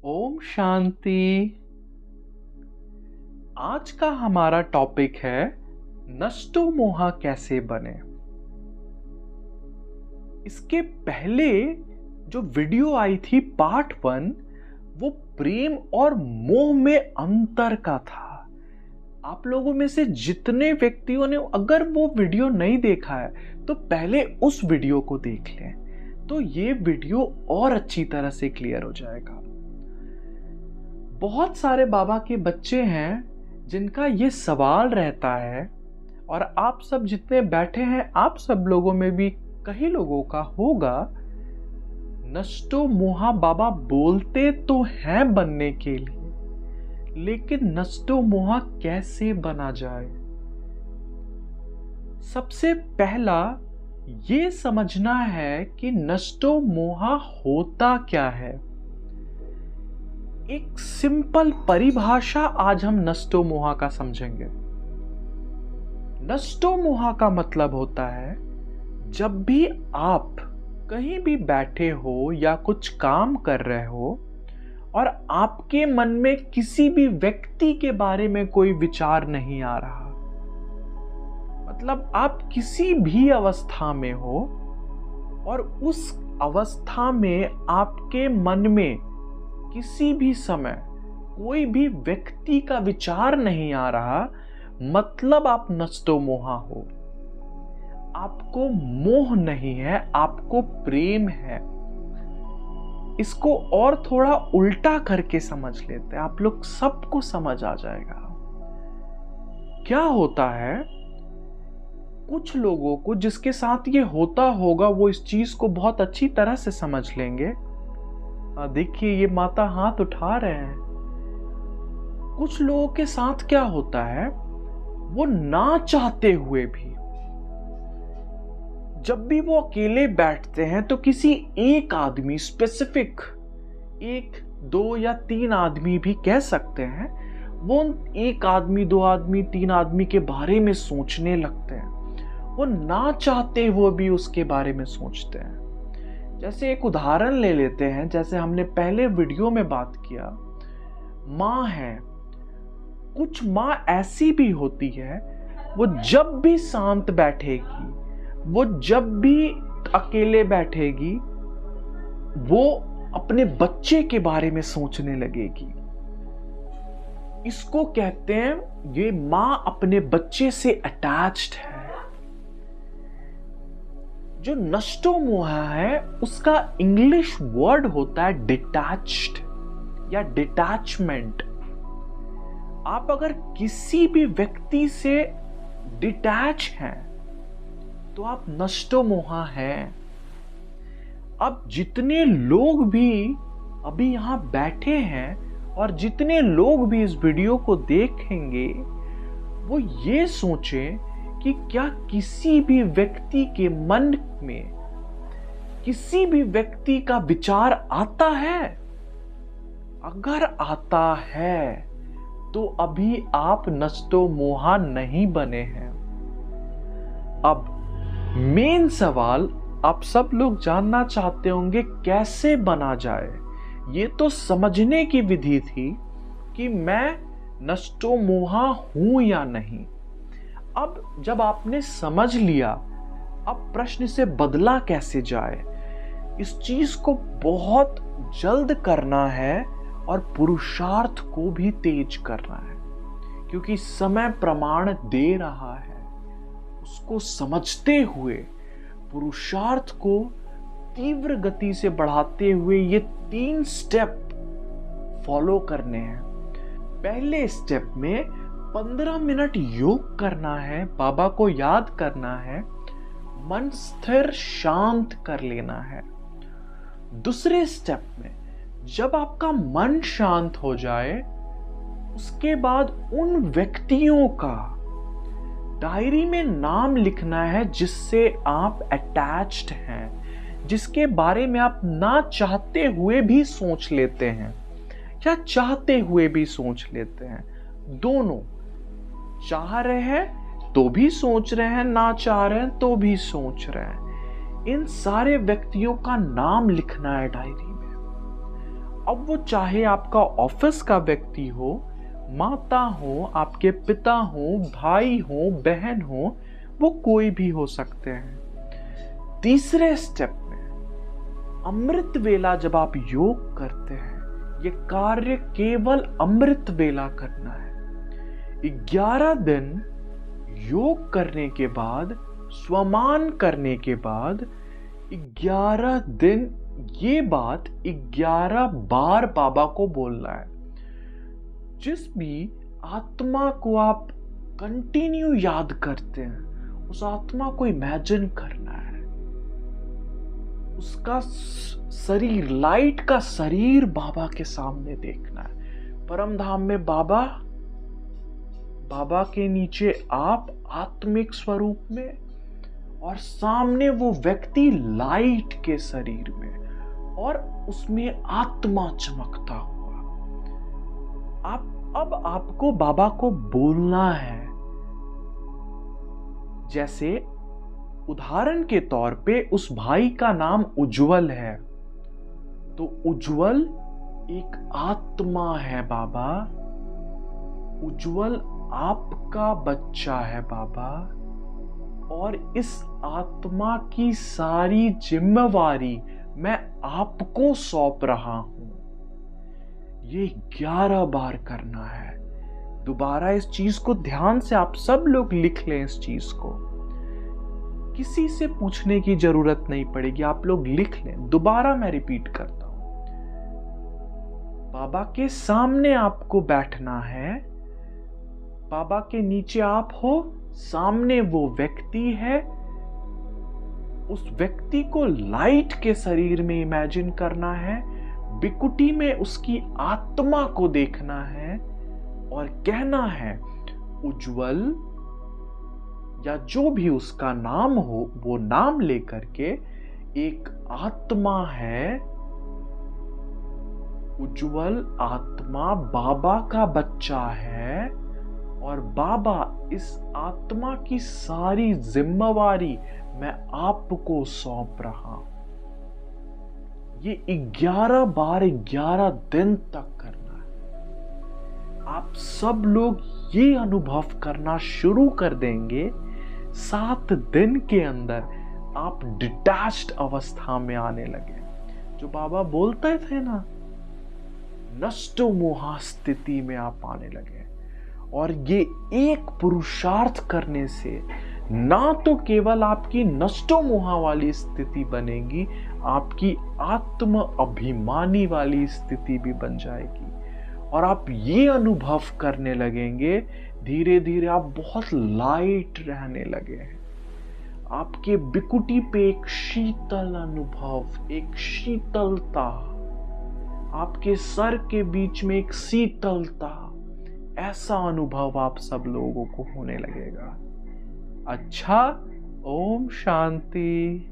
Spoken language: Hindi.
ओम शांति। आज का हमारा टॉपिक है नष्टो मोहा कैसे बने। इसके पहले जो वीडियो आई थी पार्ट 1 वो प्रेम और मोह में अंतर का था। आप लोगों में से जितने व्यक्तियों ने अगर वो वीडियो नहीं देखा है तो पहले उस वीडियो को देख लें, तो ये वीडियो और अच्छी तरह से क्लियर हो जाएगा। बहुत सारे बाबा के बच्चे हैं जिनका ये सवाल रहता है, और आप सब जितने बैठे हैं आप सब लोगों में भी कई लोगों का होगा। नष्टो मोहा बाबा बोलते तो हैं बनने के लिए, लेकिन नष्टो मोहा कैसे बना जाए। सबसे पहला ये समझना है कि नष्टो मोहा होता क्या है। एक सिंपल परिभाषा आज हम नष्टो मोहा का समझेंगे। नष्टो मोहा का मतलब होता है जब भी आप कहीं भी बैठे हो या कुछ काम कर रहे हो और आपके मन में किसी भी व्यक्ति के बारे में कोई विचार नहीं आ रहा, मतलब आप किसी भी अवस्था में हो और उस अवस्था में आपके मन में किसी भी समय कोई भी व्यक्ति का विचार नहीं आ रहा, मतलब आप नष्टो मोहा हो। आपको मोह नहीं है, आपको प्रेम है। इसको और थोड़ा उल्टा करके समझ लेते हैं, आप लोग सबको समझ आ जाएगा। क्या होता है, कुछ लोगों को जिसके साथ ये होता होगा वो इस चीज को बहुत अच्छी तरह से समझ लेंगे। देखिए ये माता हाथ उठा रहे हैं। कुछ लोगों के साथ क्या होता है, वो ना चाहते हुए भी जब भी वो अकेले बैठते हैं तो किसी एक आदमी, स्पेसिफिक 1, 2 या 3 आदमी भी कह सकते हैं, वो एक आदमी, 2 आदमी, 3 आदमी के बारे में सोचने लगते हैं। वो ना चाहते हुए भी उसके बारे में सोचते हैं। जैसे एक उदाहरण ले लेते हैं, जैसे हमने पहले वीडियो में बात किया, माँ है। कुछ माँ ऐसी भी होती है, वो जब भी शांत बैठेगी, वो जब भी अकेले बैठेगी, वो अपने बच्चे के बारे में सोचने लगेगी। इसको कहते हैं ये माँ अपने बच्चे से अटैच्ड है। जो नष्टो मोहा है उसका इंग्लिश वर्ड होता है डिटैच्ड या डिटैचमेंट। आप अगर किसी भी व्यक्ति से डिटैच हैं तो आप नष्टो मोहा हैं। अब जितने लोग भी अभी यहां बैठे हैं और जितने लोग भी इस वीडियो को देखेंगे, वो ये सोचें कि क्या किसी भी व्यक्ति के मन में किसी भी व्यक्ति का विचार आता है। अगर आता है तो अभी आप नष्टो मोहा नहीं बने हैं। अब मेन सवाल आप सब लोग जानना चाहते होंगे कैसे बना जाए। ये तो समझने की विधि थी कि मैं नष्टो मोहा हूं या नहीं। अब जब आपने समझ लिया, अब प्रश्न से बदला कैसे जाए। इस चीज को बहुत जल्द करना है और पुरुषार्थ को भी तेज करना है, क्योंकि समय प्रमाण दे रहा है। उसको समझते हुए पुरुषार्थ को तीव्र गति से बढ़ाते हुए ये 3 स्टेप फॉलो करने हैं। पहले स्टेप में 15 मिनट योग करना है, बाबा को याद करना है, मन स्थिर शांत कर लेना है। दूसरे स्टेप में जब आपका मन शांत हो जाए, उसके बाद उन व्यक्तियों का डायरी में नाम लिखना है जिससे आप अटैच्ड हैं, जिसके बारे में आप ना चाहते हुए भी सोच लेते हैं या चाहते हुए भी सोच लेते हैं। दोनों चाह रहे हैं तो भी सोच रहे हैं, ना चाह रहे हैं तो भी सोच रहे हैं। इन सारे व्यक्तियों का नाम लिखना है डायरी में। अब वो चाहे आपका ऑफिस का व्यक्ति हो, माता हो, आपके पिता हो, भाई हो, बहन हो, वो कोई भी हो सकते हैं। तीसरे स्टेप में अमृत वेला जब आप योग करते हैं, ये कार्य केवल अमृत वेला करना है। 11 दिन योग करने के बाद, स्वमान करने के बाद 11 दिन ये बात 11 बार बाबा को बोलना है। जिस भी आत्मा को आप कंटिन्यू याद करते हैं, उस आत्मा को इमेजिन करना है, उसका शरीर, लाइट का शरीर बाबा के सामने देखना है। परम धाम में बाबा, बाबा के नीचे आप आत्मिक स्वरूप में, और सामने वो व्यक्ति लाइट के शरीर में, और उसमें आत्मा चमकता हुआ। अब आपको बाबा को बोलना है। जैसे उदाहरण के तौर पे उस भाई का नाम उज्जवल है, तो उज्जवल एक आत्मा है बाबा, उज्जवल आपका बच्चा है बाबा, और इस आत्मा की सारी जिम्मेवारी मैं आपको सौंप रहा हूं। ये 11 बार करना है। दोबारा इस चीज को ध्यान से आप सब लोग लिख लें। इस चीज को किसी से पूछने की जरूरत नहीं पड़ेगी, आप लोग लिख लें। दोबारा मैं रिपीट करता हूं। बाबा के सामने आपको बैठना है, बाबा के नीचे आप हो, सामने वो व्यक्ति है, उस व्यक्ति को लाइट के शरीर में इमेजिन करना है, बिकुटी में उसकी आत्मा को देखना है और कहना है उज्जवल, या जो भी उसका नाम हो वो नाम लेकर के, एक आत्मा है, उज्जवल आत्मा बाबा का बच्चा है, और बाबा इस आत्मा की सारी जिम्मेवारी मैं आपको सौंप रहा हूं। ये 11 बार 11 दिन तक करना है। आप सब लोग ये अनुभव करना शुरू कर देंगे, 7 दिन के अंदर आप डिटैच्ड अवस्था में आने लगे। जो बाबा बोलते थे ना, नष्टो मोहा स्थिति में आप आने लगे। और ये एक पुरुषार्थ करने से ना तो केवल आपकी नष्टो मोहा वाली स्थिति बनेगी, आपकी आत्म अभिमानी वाली स्थिति भी बन जाएगी। और आप ये अनुभव करने लगेंगे, धीरे धीरे आप बहुत लाइट रहने लगे हैं। आपके बिकुटी पे एक शीतल अनुभव, एक शीतलता, आपके सर के बीच में एक शीतलता, ऐसा अनुभव आप सब लोगों को होने लगेगा। अच्छा, ओम शांति।